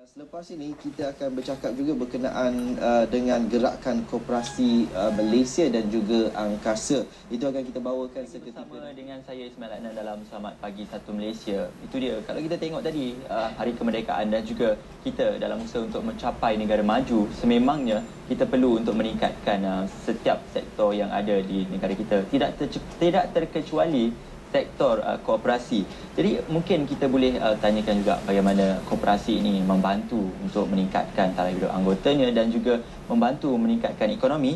Selepas ini kita akan bercakap juga berkenaan dengan gerakan koperasi Malaysia dan juga angkasa. Itu akan kita bawakan seketika. Bersama dengan saya Ismail Adnan dalam Selamat Pagi Satu Malaysia. Itu dia. Kalau kita tengok tadi hari kemerdekaan dan juga kita dalam usaha untuk mencapai negara maju, sememangnya kita perlu untuk meningkatkan setiap sektor yang ada di negara kita. Tidak terkecuali sektor koperasi. Jadi mungkin kita boleh tanyakan juga bagaimana koperasi ini membantu untuk meningkatkan taraf hidup anggotanya dan juga membantu meningkatkan ekonomi.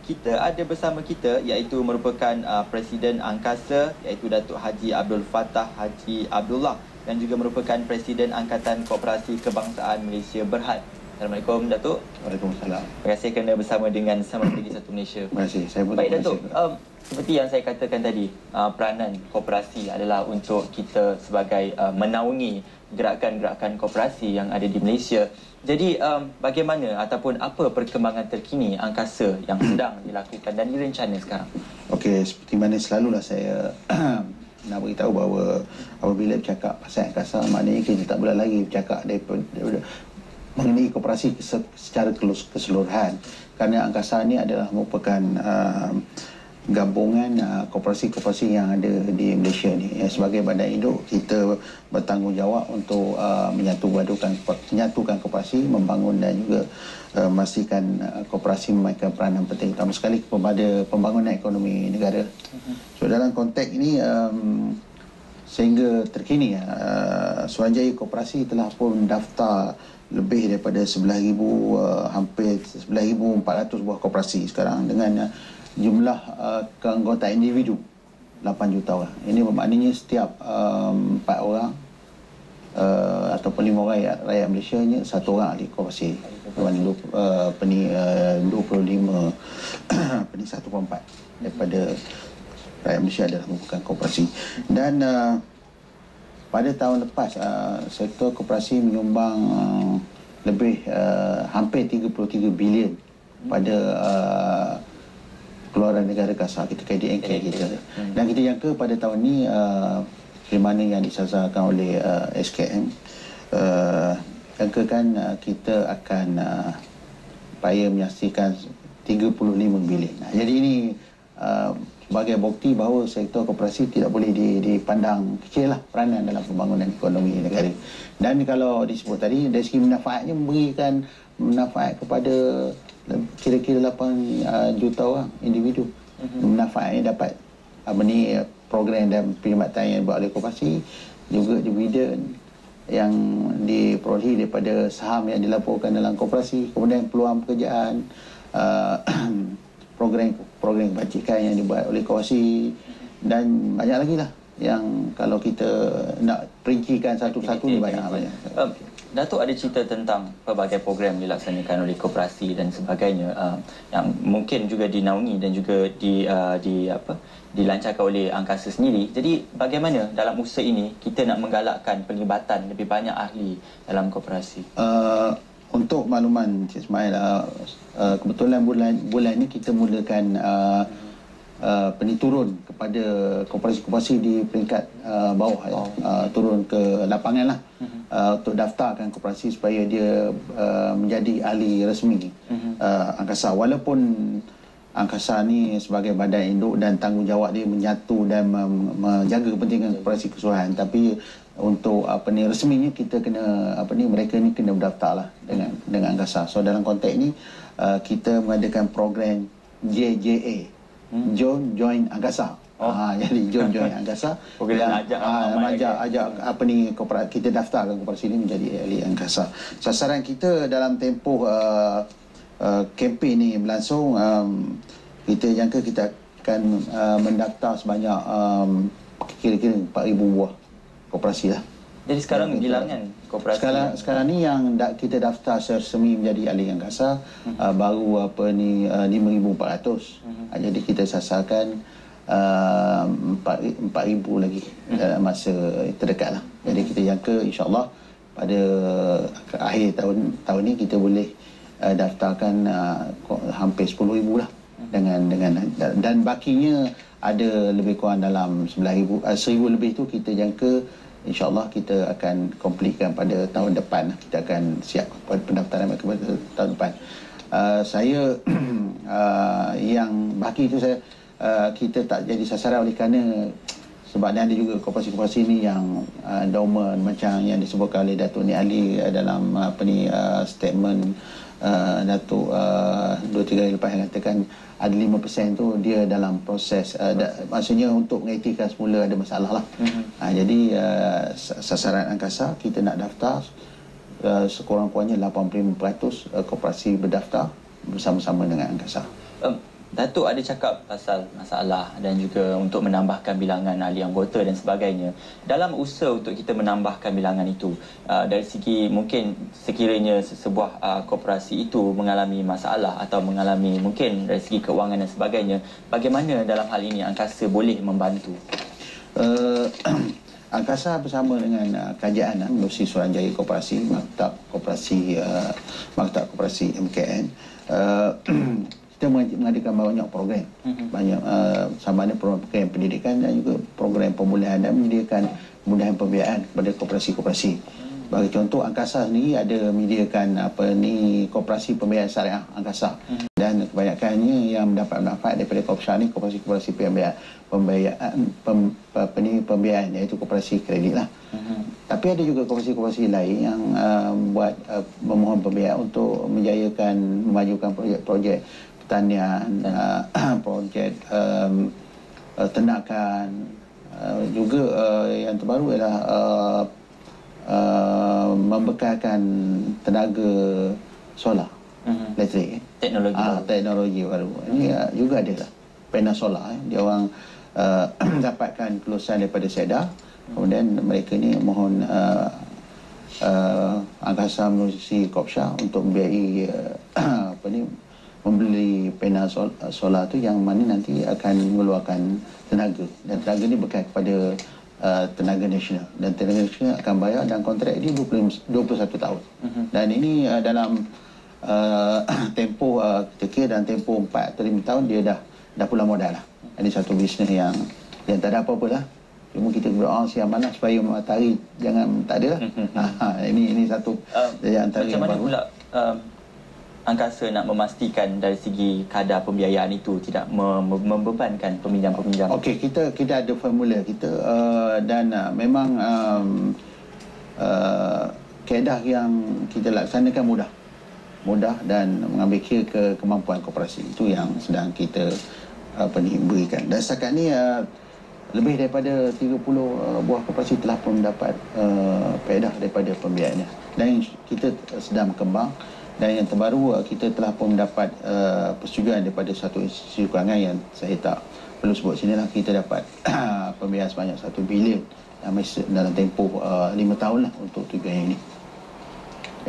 Kita ada bersama kita iaitu merupakan Presiden Angkasa iaitu Datuk Haji Abdul Fattah Haji Abdullah dan juga merupakan Presiden Angkatan Koperasi Kebangsaan Malaysia Berhad. Assalamualaikum Datuk. Waalaikumsalam. Terima kasih kerana bersama dengan Selamat Pagi Satu Malaysia. Terima kasih. Saya pun Baik Datuk, seperti yang saya katakan tadi, peranan koperasi adalah untuk kita sebagai menaungi gerakan-gerakan koperasi yang ada di Malaysia. Jadi bagaimana ataupun apa perkembangan terkini angkasa yang sedang dilakukan dan direncana sekarang? Okey, seperti mana selalulah saya nak beritahu bahawa apabila bercakap pasal angkasa, maknanya kita tak boleh lagi bercakap daripada mengenai koperasi secara keseluruhan, kerana angkasa ini adalah merupakan gabungan koperasi-koperasi yang ada di Malaysia ni. Sebagai badan induk, kita bertanggungjawab untuk menyatukan koperasi, membangun dan juga memastikan koperasi memainkan peranan penting utama sekali kepada pembangunan ekonomi negara. So dalam konteks ini sehingga terkini Suruhanjaya Koperasi telah pun daftar lebih daripada 11,000 hampir 11,400 buah koperasi sekarang dengan jumlah keanggotaan individu 8 juta orang. Ini bermaknanya setiap 4 orang ataupun 5 orang rakyat Malaysia nya 1 orang ahli koperasi. Berbanding 25 pening 1/4 daripada rakyat Malaysia adalah merupakan koperasi. Dan pada tahun lepas sektor koperasi menyumbang lebih hampir 33 bilion pada keluaran negara kasar kita, KDNK kita. Dan kita jangka pada tahun ini seperti mana yang disasarkan oleh SKM, jangkakan kita akan upaya menyaksikan 35 bilion. Jadi ini sebagai bukti bahawa sektor koperasi tidak boleh dipandang kecil lah peranan dalam pembangunan ekonomi negara. Dan kalau disebut tadi dari segi manfaatnya, memberikan manfaat kepada kira-kira 8 juta orang individu. Manfaatnya dapat program dan perkhidmatan yang dibuat oleh koperasi, juga dividen yang diperolehi daripada saham yang dilaporkan dalam koperasi, kemudian peluang pekerjaan, program kebajikan yang dibuat oleh koperasi, dan banyak lagi lah yang kalau kita nak perincikan satu-satu ni banyak. Datuk ada cerita tentang pelbagai program dilaksanakan oleh koperasi dan sebagainya yang mungkin juga dinaungi dan juga dilancarkan oleh angkasa sendiri. Jadi bagaimana dalam usaha ini kita nak menggalakkan pelibatan lebih banyak ahli dalam koperasi? Untuk makluman Cik Ismail, kebetulan bulan ini kita mulakan turun kepada koperasi-koperasi di peringkat bawah, turun ke lapangan lah, untuk daftarkan koperasi supaya dia menjadi ahli rasmi angkasa. Walaupun angkasa ni sebagai badan induk dan tanggungjawab dia menyatu dan menjaga kepentingan koperasi keseluruhan, tapi untuk resminya kita kena mereka ni kena berdaftar lah dengan angkasa. So dalam konteks ni kita mengadakan program JJA, Join Angkasa. Jadi Join Angkasa. Ajak kita daftarkan koperasi ini menjadi ahli angkasa. Sasaran kita dalam tempoh kempen ni berlangsung, kita jangka kita akan mendaftar sebanyak kira-kira 4,000 buah koperasi lah. Jadi sekarang bilangan koperasi sekarang ni yang kita daftar secara resmi menjadi ahli angkasa baru 5,400. Jadi kita sasarkan 4,000 lagi dalam masa terdekat lah. Jadi kita jangka insya-Allah pada akhir tahun ni kita boleh daftarkan hampir 10,000 lah dan bakinya ada lebih kurang dalam 1,000 lebih tu kita jangka InsyaAllah kita akan completekan pada tahun depan. Kita akan siap pendaftaran pada tahun depan. Saya yang baki itu kita tak jadi sasaran oleh kerana sebab ada juga koperasi-koperasi ini yang dormant macam yang disebutkan oleh Datuk Nik Ali dalam statement Datuk 2-3 hari lepas yang katakan ada 5% tu dia dalam proses maksudnya untuk mengaktifkan semula ada masalah lah. Jadi sasaran angkasa kita nak daftar sekurang-kurangnya 85% koperasi berdaftar bersama-sama dengan angkasa. Datuk ada cakap pasal masalah dan juga untuk menambahkan bilangan ahli anggota dan sebagainya. Dalam usaha untuk kita menambahkan bilangan itu, dari segi mungkin sekiranya sebuah koperasi itu mengalami masalah atau mengalami mungkin dari segi keuangan dan sebagainya, bagaimana dalam hal ini angkasa boleh membantu? Angkasa bersama dengan kerajaan menerusi Suruhanjaya Koperasi, Maktab Koperasi MKN, kita mengadakan banyak program, banyak sama ada program pendidikan dan juga program pemulihan dan menyediakan kemudahan pembiayaan kepada koperasi-koperasi. Bagi contoh, Angkasa sendiri ada menyediakan koperasi pembiayaan syariah Angkasa, dan kebanyakannya yang mendapat manfaat daripada koperasi pembiayaan iaitu koperasi kredit lah. Tapi ada juga koperasi-koperasi lain yang memohon pembiayaan untuk memajukan projek-projek pertanian, projek ternakan, juga yang terbaru ialah membekalkan tenaga solar, elektrik, teknologi baru. Ini juga ada lah panel solar. Dia orang dapatkan kelulusan daripada SEDA, kemudian mereka ni mohon Angkasa menerusi Kopsha untuk membiayai membeli panel solar tu yang mana nanti akan mengeluarkan tenaga, dan tenaga ni bekal kepada tenaga nasional, dan tenaga nasional akan bayar, dan kontrak ini 21 tahun. Dan ini dalam tempoh kita kira dalam tempoh 4 atau 5 tahun dia dah pulang modal lah. Ini satu bisnes yang tak ada apa-apa lah. Cuma kita berdoa siang malam supaya matahari jangan tak ada lah. Ini satu dari antara macam mana pula Angkasa nak memastikan dari segi kadar pembiayaan itu tidak membebankan peminjam-peminjam? Okey, kita ada formula kita dan memang kaedah yang kita laksanakan mudah dan mengambil kira ke kemampuan koperasi. Itu yang sedang kita berikan. Dan setakat ni lebih daripada 30 buah koperasi telah pun mendapat kaedah daripada pembiayaannya, dan kita sedang berkembang. Dan yang terbaru, kita telah pun mendapat persetujuan daripada satu institusi kewangan yang saya tak perlu sebut sini lah. Kita dapat pembiayaan sebanyak 1 bilion dalam tempoh 5 tahun lah untuk tujuan ini.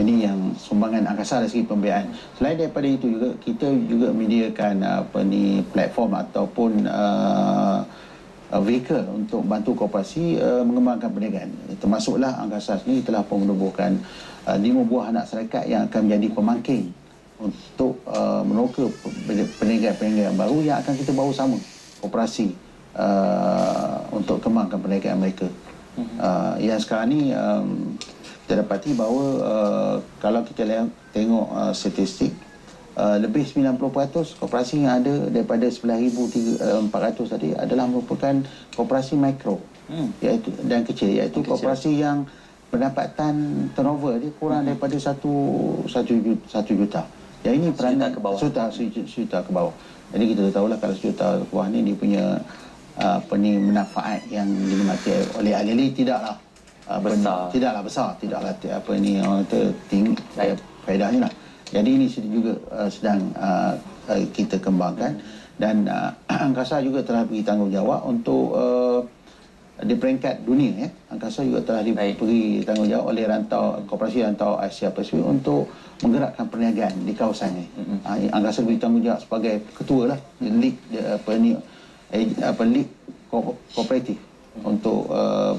Ini yang sumbangan Angkasa dari segi pembiayaan. Selain daripada itu juga, kita juga menyediakan platform ataupun vehicle untuk bantu koperasi mengembangkan perniagaan. Termasuklah Angkasa sendiri telah pun menubuhkan 5 buah anak syarikat yang akan menjadi pemangking untuk meroka perniagaan-perniagaan baru yang akan kita bawa sama koperasi untuk kembangkan perniagaan mereka. Yang sekarang ni kita dapati bahawa kalau kita tengok statistik, lebih 90% koperasi yang ada daripada 11,400 tadi adalah merupakan koperasi mikro, iaitu dan kecil, iaitu koperasi yang pendapatan turnover dia kurang daripada 1 juta. Yang ini peranan sejuta ke bawah. Jadi kita tahulah kalau sejuta ke bawah ni dia punya manfaat yang dinikmati oleh ahli-ahli tidaklah besar, tidaklah tinggi faedahnya lah. Jadi ini juga sedang kita kembangkan, dan Angkasa juga telah beri tanggungjawab untuk di peringkat dunia. Angkasa juga telah diberi tanggungjawab oleh Koperasi Rantau Asia Pasifik untuk menggerakkan perniagaan di kawasan ini. Angkasa beri tanggungjawab sebagai ketua lah League Kooperatif untuk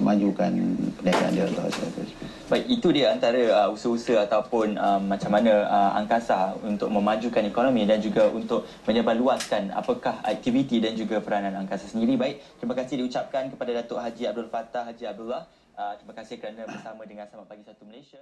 majukan perniagaan di Rantau Asia Pasifik. Baik, itu dia antara usaha-usaha ataupun macam mana Angkasa untuk memajukan ekonomi dan juga untuk menyebarluaskan apakah aktiviti dan juga peranan Angkasa sendiri. Baik, terima kasih diucapkan kepada Datuk Haji Abdul Fattah Haji Abdullah Terima kasih kerana bersama dengan Selamat Pagi Satu Malaysia.